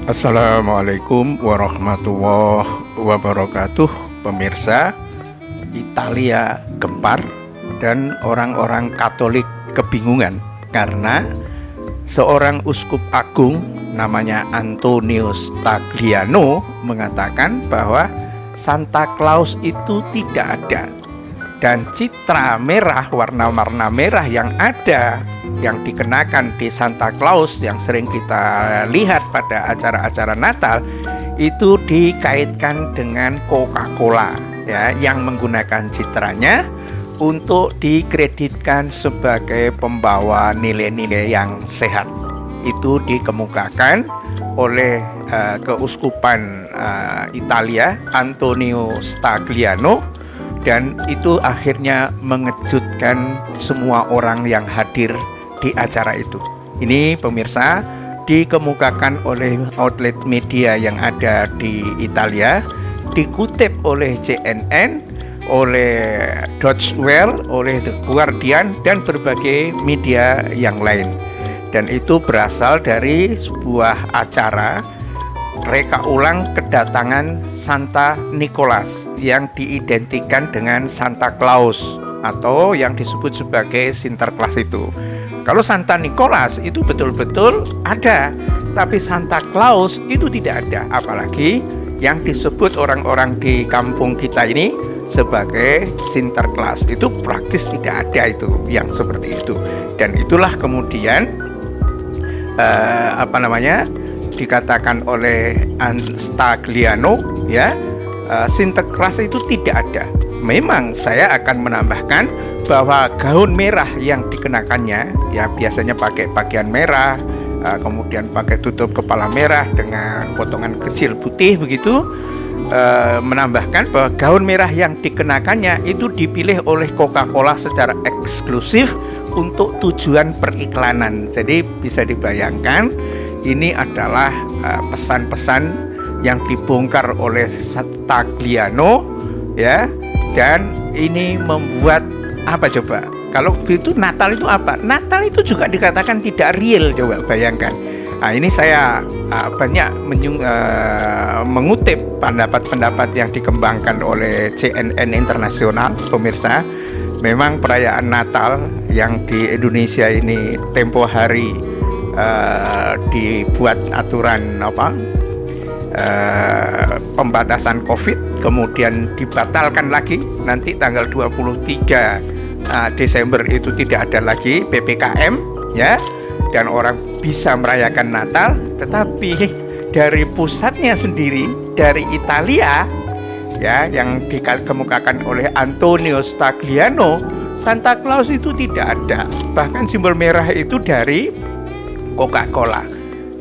Assalamualaikum warahmatullahi wabarakatuh. Pemirsa, Italia gempar dan orang-orang Katolik kebingungan karena seorang uskup agung namanya Antonio Stagliano mengatakan bahwa Santa Claus itu tidak ada, dan citra merah, warna-warna merah yang ada yang dikenakan di Santa Claus yang sering kita lihat pada acara-acara Natal itu dikaitkan dengan Coca-Cola, ya, yang menggunakan citranya untuk dikreditkan sebagai pembawa nilai-nilai yang sehat. Itu dikemukakan oleh keuskupan Italia Antonio Stagliano, dan itu akhirnya mengejutkan semua orang yang hadir di acara itu. Ini pemirsa dikemukakan oleh outlet media yang ada di Italia, dikutip oleh CNN, oleh Deutsche Welle, oleh The Guardian, dan berbagai media yang lain. Dan itu berasal dari sebuah acara reka ulang kedatangan Santa Nicholas yang diidentikan dengan Santa Claus atau yang disebut sebagai Sinterklas itu. Kalau Santa Nicholas itu betul-betul ada, tapi Santa Claus itu tidak ada, apalagi yang disebut orang-orang di kampung kita ini sebagai Sinterklas itu praktis tidak ada itu yang seperti itu. Dan itulah kemudian dikatakan oleh Stagliano, ya, Sinterklas itu tidak ada. Memang saya akan menambahkan bahwa gaun merah yang dikenakannya, ya, biasanya pakai pakaian merah, kemudian pakai tutup kepala merah dengan potongan kecil putih begitu, menambahkan bahwa gaun merah yang dikenakannya itu dipilih oleh Coca-Cola secara eksklusif untuk tujuan periklanan. Jadi bisa dibayangkan ini adalah pesan-pesan yang dibongkar oleh Stagliano, ya, dan ini membuat apa coba? Kalau itu Natal itu apa? Natal itu juga dikatakan tidak real, coba bayangkan. Nah, ini saya banyak mengutip pendapat-pendapat yang dikembangkan oleh CNN Internasional, pemirsa. Memang perayaan Natal yang di Indonesia ini tempo hari dibuat aturan pembatasan COVID, kemudian dibatalkan lagi nanti tanggal 23 Desember itu tidak ada lagi PPKM, ya, dan orang bisa merayakan Natal. Tetapi dari pusatnya sendiri, dari Italia, ya, yang dikemukakan oleh Antonio Stagliano, Santa Claus itu tidak ada. Bahkan simbol merah itu dari Coca-Cola.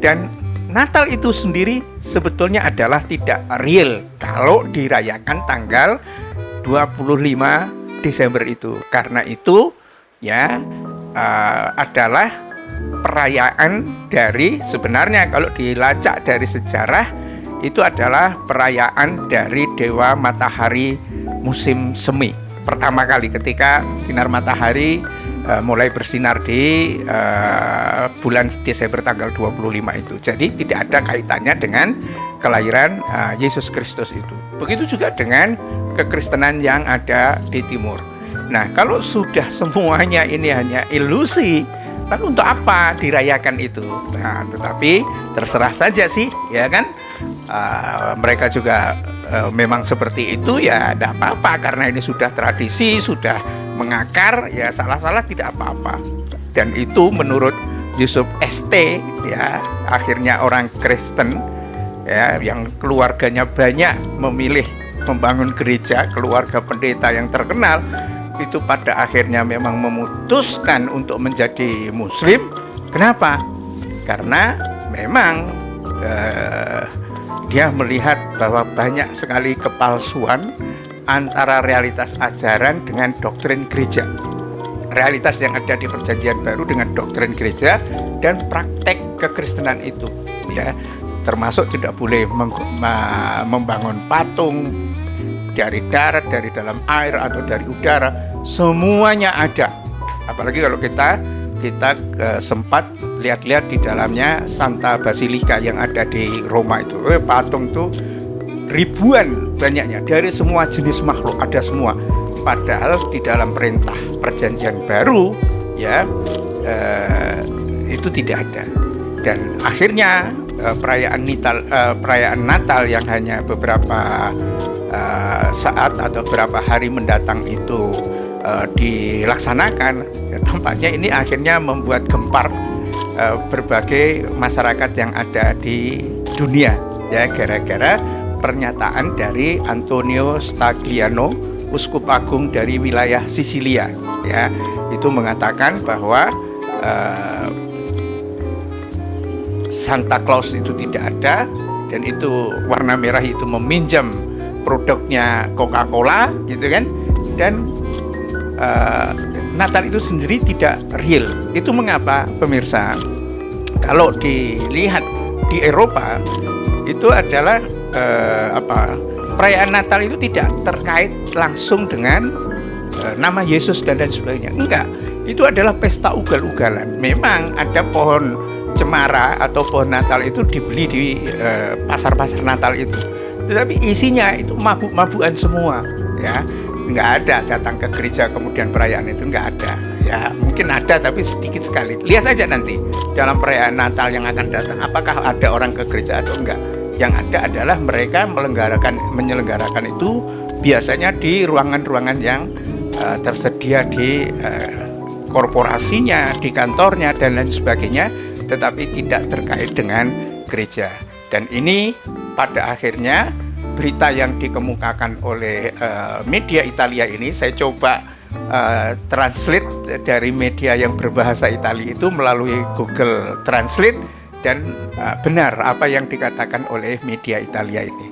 Dan Natal itu sendiri sebetulnya adalah tidak real kalau dirayakan tanggal 25 Desember itu. Karena itu, ya, adalah perayaan dari, sebenarnya kalau dilacak dari sejarah, itu adalah perayaan dari Dewa Matahari musim semi. Pertama kali ketika sinar matahari mulai bersinar di bulan Desember tanggal 25 itu. Jadi tidak ada kaitannya dengan kelahiran Yesus Kristus itu. Begitu juga dengan kekristenan yang ada di timur. Nah, kalau sudah semuanya ini hanya ilusi, lalu untuk apa dirayakan itu? Nah, tetapi terserah saja sih, ya kan? Mereka juga memang seperti itu, ya tidak apa-apa, karena ini sudah tradisi, sudah mengakar, ya salah-salah tidak apa-apa. Dan itu menurut Yusuf ST, ya, akhirnya orang Kristen, ya, yang keluarganya banyak memilih membangun gereja, keluarga pendeta yang terkenal, itu pada akhirnya memang memutuskan untuk menjadi Muslim. Kenapa? Karena memang dia melihat bahwa banyak sekali kepalsuan antara realitas ajaran dengan doktrin gereja, realitas yang ada di Perjanjian Baru dengan doktrin gereja dan praktek kekristenan itu, ya, termasuk tidak boleh membangun patung dari darat, dari dalam air, atau dari udara. Semuanya ada. Apalagi kalau kita kita sempat lihat-lihat di dalamnya Santa Basilika yang ada di Roma itu. Patung itu ribuan banyaknya, dari semua jenis makhluk ada semua. Padahal di dalam perintah Perjanjian Baru ya itu tidak ada. Dan akhirnya perayaan Natal yang hanya beberapa saat atau beberapa hari mendatang itu dilaksanakan, ya, tampaknya ini akhirnya membuat gempar berbagai masyarakat yang ada di dunia, ya, gara-gara pernyataan dari Antonio Stagliano, uskup agung dari wilayah Sisilia, ya, itu mengatakan bahwa Santa Claus itu tidak ada, dan itu warna merah itu meminjam produknya Coca-Cola, gitu kan, dan Natal itu sendiri tidak real. Itu mengapa, pemirsa? Kalau dilihat di Eropa itu adalah perayaan Natal itu tidak terkait langsung dengan nama Yesus dan lain sebagainya. Enggak, itu adalah pesta ugal-ugalan. Memang ada pohon cemara atau pohon Natal itu dibeli di pasar-pasar Natal itu, tetapi isinya itu mabuk-mabukan semua, ya. Nggak ada datang ke gereja kemudian perayaan itu, nggak ada, ya. Mungkin ada tapi sedikit sekali. Lihat aja nanti dalam perayaan Natal yang akan datang, apakah ada orang ke gereja atau enggak. Yang ada adalah mereka menyelenggarakan itu biasanya di ruangan-ruangan yang tersedia di korporasinya, di kantornya dan lain sebagainya, tetapi tidak terkait dengan gereja. Dan ini pada akhirnya berita yang dikemukakan oleh media Italia ini, saya coba translate dari media yang berbahasa Italia itu melalui Google Translate, dan benar apa yang dikatakan oleh media Italia ini,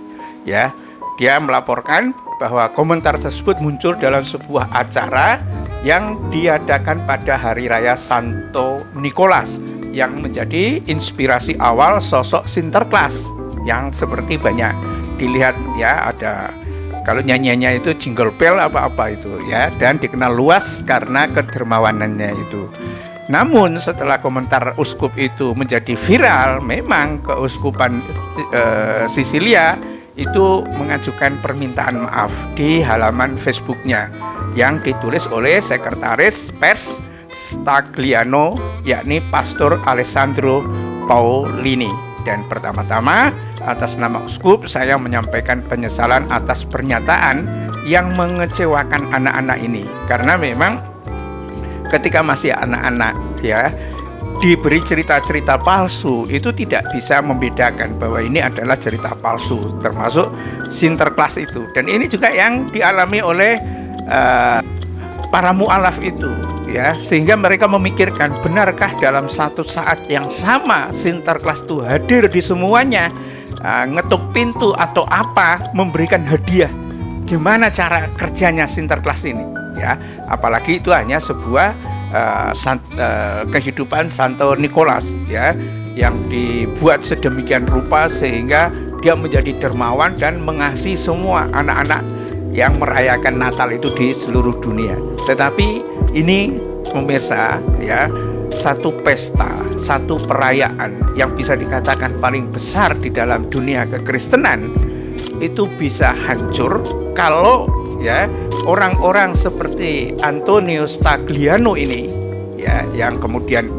ya. Dia melaporkan bahwa komentar tersebut muncul dalam sebuah acara yang diadakan pada hari raya Santo Nicolas, yang menjadi inspirasi awal sosok Sinterklas yang seperti banyak dilihat, ya. Ada, kalau nyanyiannya itu jingle bell apa-apa itu, ya, dan dikenal luas karena kedermawanannya itu. Namun setelah komentar uskup itu menjadi viral, memang keuskupan Sisilia itu mengajukan permintaan maaf di halaman Facebooknya yang ditulis oleh sekretaris pers Stagliano, yakni Pastor Alessandro Paolini. Dan pertama-tama, atas nama uskup, saya menyampaikan penyesalan atas pernyataan yang mengecewakan anak-anak ini, karena memang ketika masih anak-anak, ya, diberi cerita-cerita palsu, itu tidak bisa membedakan bahwa ini adalah cerita palsu, termasuk Sinterklas itu. Dan ini juga yang dialami oleh para mu'alaf itu, ya, sehingga mereka memikirkan, benarkah dalam satu saat yang sama Sinterklas itu hadir di semuanya, ngetuk pintu atau apa, memberikan hadiah. Gimana cara kerjanya Sinterklas ini, ya? Apalagi itu hanya sebuah kehidupan Santo Nicolas, ya, yang dibuat sedemikian rupa sehingga dia menjadi dermawan dan mengasihi semua anak-anak yang merayakan Natal itu di seluruh dunia. Tetapi ini, pemirsa, ya, satu pesta, satu perayaan yang bisa dikatakan paling besar di dalam dunia kekristenan itu bisa hancur kalau, ya, orang-orang seperti Antonio Stagliano ini, ya, yang kemudian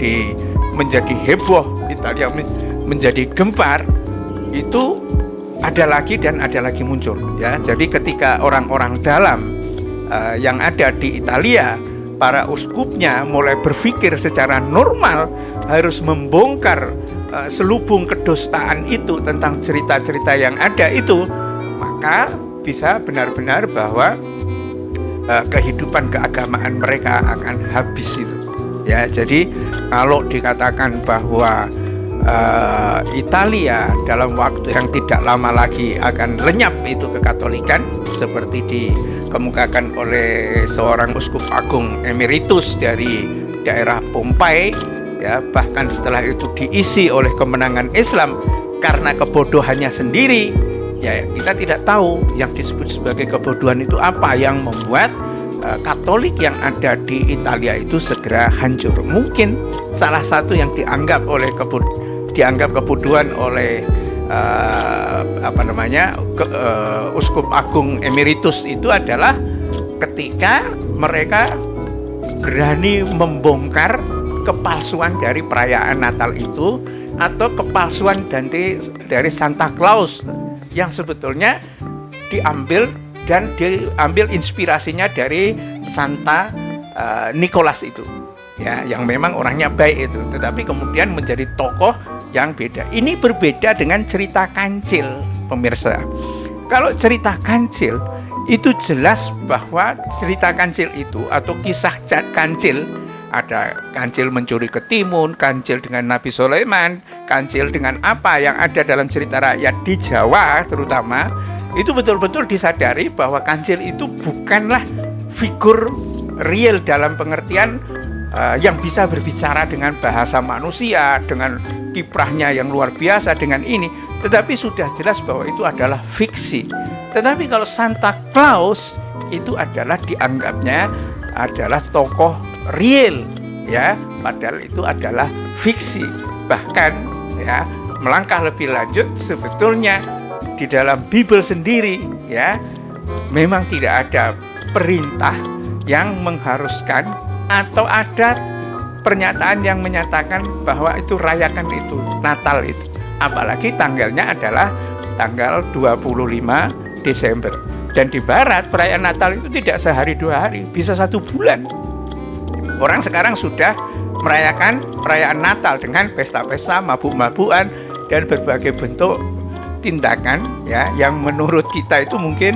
menjadi heboh, Italia menjadi gempar, itu ada lagi dan ada lagi muncul, ya. Jadi ketika orang-orang dalam yang ada di Italia, para uskupnya mulai berpikir secara normal harus membongkar selubung kedustaan itu tentang cerita-cerita yang ada itu, maka bisa benar-benar bahwa kehidupan keagamaan mereka akan habis itu, ya. Jadi kalau dikatakan bahwa Italia dalam waktu yang tidak lama lagi akan lenyap itu kekatolikan, seperti dikemukakan oleh seorang uskup agung emeritus dari daerah Pompei, ya, bahkan setelah itu diisi oleh kemenangan Islam karena kebodohannya sendiri, ya, kita tidak tahu yang disebut sebagai kebodohan itu apa yang membuat Katolik yang ada di Italia itu segera hancur. Mungkin salah satu yang dianggap kebodohan oleh Uskup Agung Emeritus itu adalah ketika mereka berani membongkar kepalsuan dari perayaan Natal itu, atau kepalsuan dari Santa Claus yang sebetulnya diambil inspirasinya dari Santa Nicholas itu, ya, yang memang orangnya baik itu, tetapi kemudian menjadi tokoh yang beda. Ini berbeda dengan cerita kancil, pemirsa. Kalau cerita kancil itu jelas bahwa cerita kancil itu atau kisah kancil, ada kancil mencuri ketimun, kancil dengan Nabi Sulaiman, kancil dengan apa yang ada dalam cerita rakyat di Jawa terutama, itu betul-betul disadari bahwa kancil itu bukanlah figur real dalam pengertian yang bisa berbicara dengan bahasa manusia, dengan kiprahnya yang luar biasa, dengan ini, tetapi sudah jelas bahwa itu adalah fiksi. Tetapi kalau Santa Claus itu adalah dianggapnya adalah tokoh real, ya, padahal itu adalah fiksi. Bahkan, ya, melangkah lebih lanjut, sebetulnya di dalam Bible sendiri, ya, memang tidak ada perintah yang mengharuskan atau ada pernyataan yang menyatakan bahwa itu rayakan itu Natal itu. Apalagi tanggalnya adalah tanggal 25 Desember. Dan di barat perayaan Natal itu tidak sehari 2 hari, bisa 1 bulan. Orang sekarang sudah merayakan perayaan Natal dengan pesta-pesta, mabuk-mabukan, dan berbagai bentuk tindakan, ya, yang menurut kita itu mungkin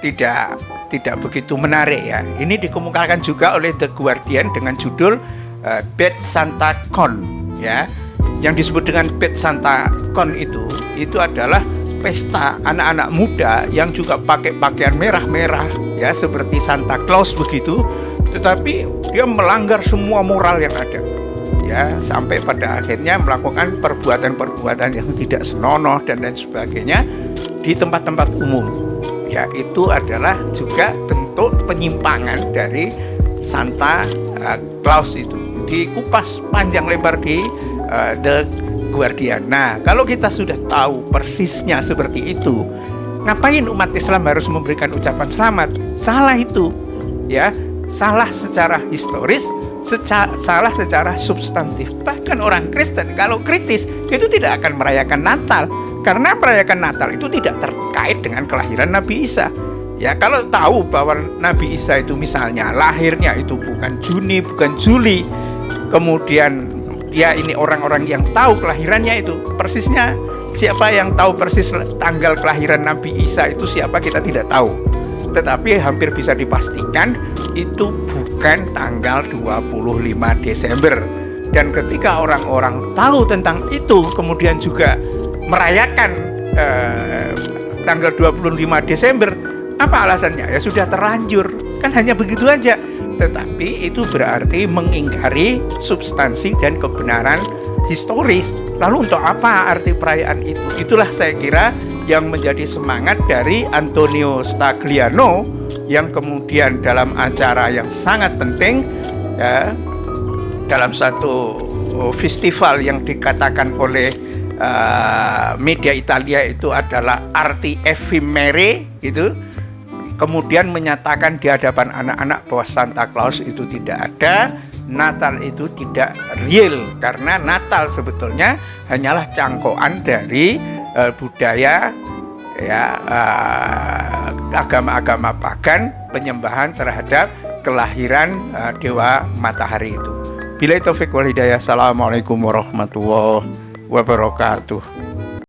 tidak begitu menarik, ya. Ini dikemukakan juga oleh The Guardian dengan judul Bad Santa Con, ya. Yang disebut dengan Bad Santa Con itu adalah pesta anak-anak muda yang juga pakai pakaian merah-merah, ya, seperti Santa Claus begitu, tetapi dia melanggar semua moral yang ada, ya, sampai pada akhirnya melakukan perbuatan-perbuatan yang tidak senonoh dan lain sebagainya di tempat-tempat umum. Ya, itu adalah juga bentuk penyimpangan dari Santa Claus itu. Dikupas panjang lebar di The Guardian. Nah, kalau kita sudah tahu persisnya seperti itu, ngapain umat Islam harus memberikan ucapan selamat? Salah itu, ya. Salah secara historis, salah secara substantif. Bahkan orang Kristen kalau kritis itu tidak akan merayakan Natal, karena merayakan Natal itu tidak terkait dengan kelahiran Nabi Isa. Ya, kalau tahu bahwa Nabi Isa itu misalnya lahirnya itu bukan Juni, bukan Juli, kemudian dia ini orang-orang yang tahu kelahirannya itu persisnya, siapa yang tahu persis tanggal kelahiran Nabi Isa itu siapa, kita tidak tahu. Tetapi hampir bisa dipastikan itu bukan tanggal 25 Desember. Dan ketika orang-orang tahu tentang itu kemudian juga merayakan tanggal 25 Desember, apa alasannya? Ya sudah terlanjur, kan hanya begitu aja. Tetapi itu berarti mengingkari substansi dan kebenaran historis. Lalu untuk apa arti perayaan itu? Itulah saya kira yang menjadi semangat dari Antonio Stagliano, yang kemudian dalam acara yang sangat penting, ya, dalam satu festival yang dikatakan oleh media Italia itu adalah arti effimere gitu, kemudian menyatakan di hadapan anak-anak bahwa Santa Claus itu tidak ada, Natal itu tidak real, karena Natal sebetulnya hanyalah cangkokan dari budaya, ya, agama-agama pagan, penyembahan terhadap kelahiran dewa matahari itu. Billahi taufiq wal hidayah. Assalamualaikum warahmatullahi wabarakatuh.